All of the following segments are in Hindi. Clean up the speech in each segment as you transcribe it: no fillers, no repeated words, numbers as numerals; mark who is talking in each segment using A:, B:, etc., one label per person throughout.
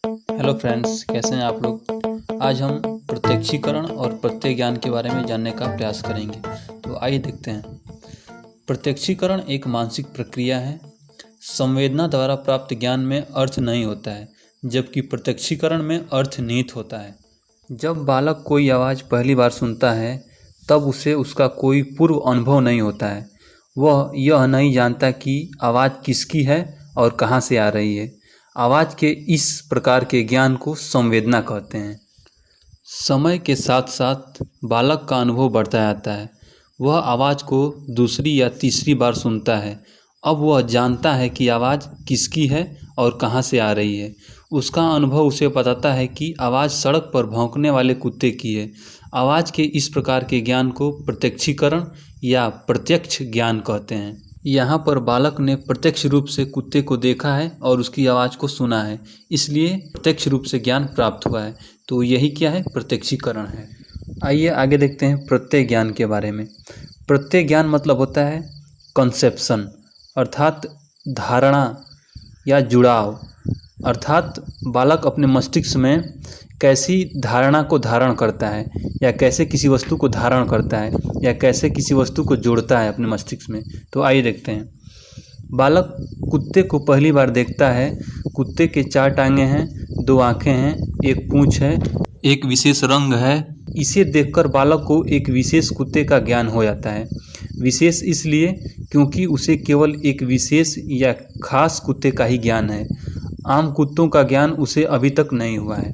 A: हेलो फ्रेंड्स, कैसे हैं आप लोग। आज हम प्रत्यक्षीकरण और प्रत्यय ज्ञान के बारे में जानने का प्रयास करेंगे। तो आइए देखते हैं। प्रत्यक्षीकरण एक मानसिक प्रक्रिया है। संवेदना द्वारा प्राप्त ज्ञान में अर्थ नहीं होता है, जबकि प्रत्यक्षीकरण में अर्थ निहित होता है। जब बालक कोई आवाज़ पहली बार सुनता है तब उसे उसका कोई पूर्व अनुभव नहीं होता है। वह यह नहीं जानता कि आवाज़ किसकी है और कहाँ से आ रही है। आवाज़ के इस प्रकार के ज्ञान को संवेदना कहते हैं। समय के साथ साथ बालक का अनुभव बढ़ता जाता है। वह आवाज़ को दूसरी या तीसरी बार सुनता है। अब वह जानता है कि आवाज़ किसकी है और कहाँ से आ रही है। उसका अनुभव उसे बताता है कि आवाज़ सड़क पर भौंकने वाले कुत्ते की है। आवाज़ के इस प्रकार के ज्ञान को प्रत्यक्षीकरण या प्रत्यक्ष ज्ञान कहते हैं। यहाँ पर बालक ने प्रत्यक्ष रूप से कुत्ते को देखा है और उसकी आवाज़ को सुना है, इसलिए प्रत्यक्ष रूप से ज्ञान प्राप्त हुआ है। तो यही क्या है, प्रत्यक्षीकरण है। आइए आगे देखते हैं प्रत्यय ज्ञान के बारे में। प्रत्यय ज्ञान मतलब होता है कंसेप्शन, अर्थात धारणा या जुड़ाव। अर्थात बालक अपने मस्तिष्क में कैसी धारणा को धारण करता है, या कैसे किसी वस्तु को धारण करता है, या कैसे किसी वस्तु को जोड़ता है अपने मस्तिष्क में। तो आइए देखते हैं। बालक कुत्ते को पहली बार देखता है। कुत्ते के 4 टांगें हैं, 2 आँखें हैं, एक पूँछ है, एक विशेष रंग है। इसे देखकर बालक को एक विशेष कुत्ते का ज्ञान हो जाता है। विशेष इसलिए क्योंकि उसे केवल एक विशेष या खास कुत्ते का ही ज्ञान है। आम कुत्तों का ज्ञान उसे अभी तक नहीं हुआ है।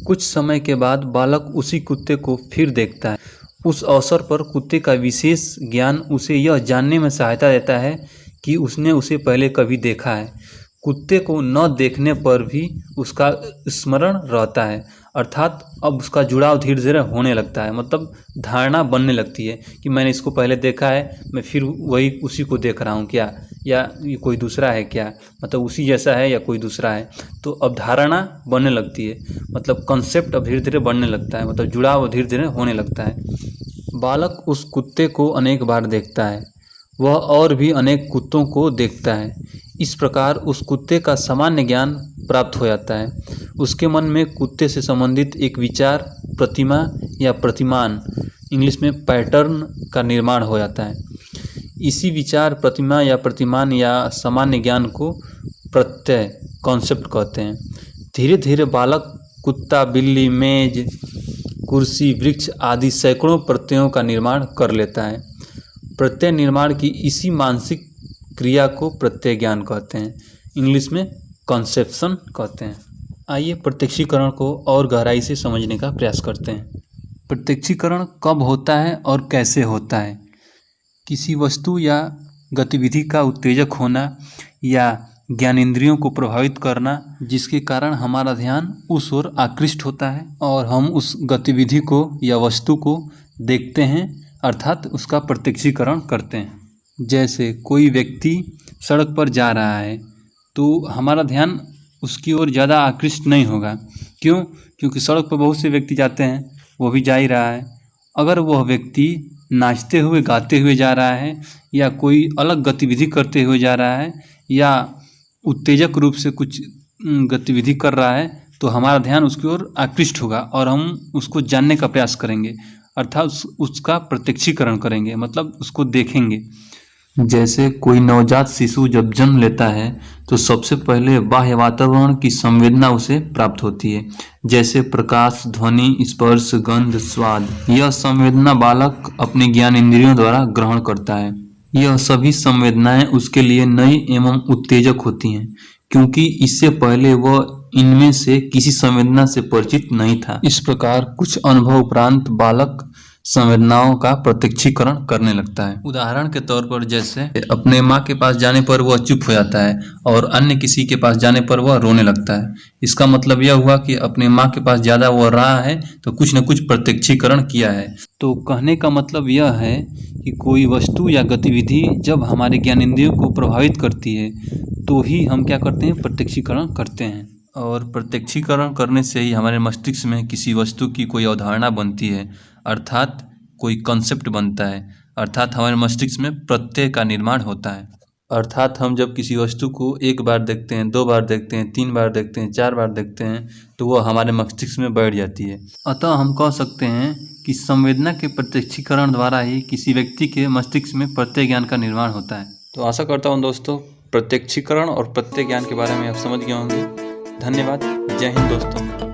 A: कुछ समय के बाद बालक उसी कुत्ते को फिर देखता है। उस अवसर पर कुत्ते का विशेष ज्ञान उसे यह जानने में सहायता देता है कि उसने उसे पहले कभी देखा है। कुत्ते को न देखने पर भी उसका स्मरण रहता है, अर्थात अब उसका जुड़ाव धीरे धीरे होने लगता है। मतलब धारणा बनने लगती है कि मैंने इसको पहले देखा है, मैं फिर वही उसी को देख रहा हूँ क्या, या ये कोई दूसरा है क्या, मतलब उसी जैसा है या कोई दूसरा है। तो अब धारणा बनने लगती है, मतलब कंसेप्ट अब धीरे धीरे बनने लगता है, मतलब जुड़ाव धीरे धीरे होने लगता है। बालक उस कुत्ते को अनेक बार देखता है। वह और भी अनेक कुत्तों को देखता है। इस प्रकार उस कुत्ते का सामान्य ज्ञान प्राप्त हो जाता है। उसके मन में कुत्ते से संबंधित एक विचार, प्रतिमा या प्रतिमान, इंग्लिश में पैटर्न का निर्माण हो जाता है। इसी विचार, प्रतिमा या प्रतिमान या सामान्य ज्ञान को प्रत्यय, कॉन्सेप्ट कहते हैं। धीरे धीरे बालक कुत्ता, बिल्ली, मेज, कुर्सी, वृक्ष आदि सैकड़ों प्रत्ययों का निर्माण कर लेता है। प्रत्यय निर्माण की इसी मानसिक क्रिया को प्रत्यय ज्ञान कहते हैं, इंग्लिश में कॉन्सेप्शन कहते हैं। आइए प्रत्यक्षीकरण को और गहराई से समझने का प्रयास करते हैं। प्रत्यक्षीकरण कब होता है और कैसे होता है। किसी वस्तु या गतिविधि का उत्तेजक होना या ज्ञानेंद्रियों को प्रभावित करना, जिसके कारण हमारा ध्यान उस ओर आकृष्ट होता है और हम उस गतिविधि को या वस्तु को देखते हैं, अर्थात उसका प्रत्यक्षीकरण करते हैं। जैसे कोई व्यक्ति सड़क पर जा रहा है तो हमारा ध्यान उसकी ओर ज़्यादा आकृष्ट नहीं होगा। क्यों? क्योंकि सड़क पर बहुत से व्यक्ति जाते हैं, वो भी जा ही रहा है। अगर वह व्यक्ति नाचते हुए, गाते हुए जा रहा है, या कोई अलग गतिविधि करते हुए जा रहा है, या उत्तेजक रूप से कुछ गतिविधि कर रहा है, तो हमारा ध्यान उसकी ओर आकृष्ट होगा और हम उसको जानने का प्रयास करेंगे, अर्थात उसका प्रत्यक्षीकरण करेंगे, मतलब उसको देखेंगे। जैसे कोई नवजात शिशु जब जन्म लेता है तो सबसे पहले बाह्य वातावरण की संवेदना उसे प्राप्त होती है, जैसे प्रकाश, ध्वनि, स्पर्श, गंध, स्वाद। यह संवेदना बालक अपने ज्ञान इंद्रियों द्वारा ग्रहण करता है। यह सभी संवेदनाएं उसके लिए नई एवं उत्तेजक होती हैं, क्योंकि इससे पहले वह इनमें से किसी संवेदना से परिचित नहीं था। इस प्रकार कुछ अनुभव उपरांत बालक संवेदनाओं का प्रत्यक्षीकरण करने लगता है। उदाहरण के तौर पर, जैसे अपने माँ के पास जाने पर वह चुप हो जाता है और अन्य किसी के पास जाने पर वह रोने लगता है। इसका मतलब यह हुआ कि अपने माँ के पास ज़्यादा वह रहा है तो कुछ न कुछ प्रत्यक्षीकरण किया है। तो कहने का मतलब यह है कि कोई वस्तु या गतिविधि जब हमारे ज्ञानेंद्रियों को प्रभावित करती है तो ही हम क्या करते हैं, प्रत्यक्षीकरण करते हैं। और प्रत्यक्षीकरण करने से ही हमारे मस्तिष्क में किसी वस्तु की कोई अवधारणा बनती है, अर्थात कोई कंसेप्ट बनता है, अर्थात हमारे मस्तिष्क में प्रत्यय का निर्माण होता है। अर्थात हम जब किसी वस्तु को एक बार देखते हैं, 2 बार देखते हैं, 3 बार देखते हैं, 4 बार देखते हैं तो वो हमारे मस्तिष्क में बैठ जाती है। अतः हम कह सकते हैं कि संवेदना के प्रत्यक्षीकरण द्वारा ही किसी व्यक्ति के मस्तिष्क में प्रत्यय ज्ञान का निर्माण होता है। तो आशा करता हूँ दोस्तों प्रत्यक्षीकरण और प्रत्यय ज्ञान के बारे में आप समझ गए होंगे। धन्यवाद। जय हिंद दोस्तों।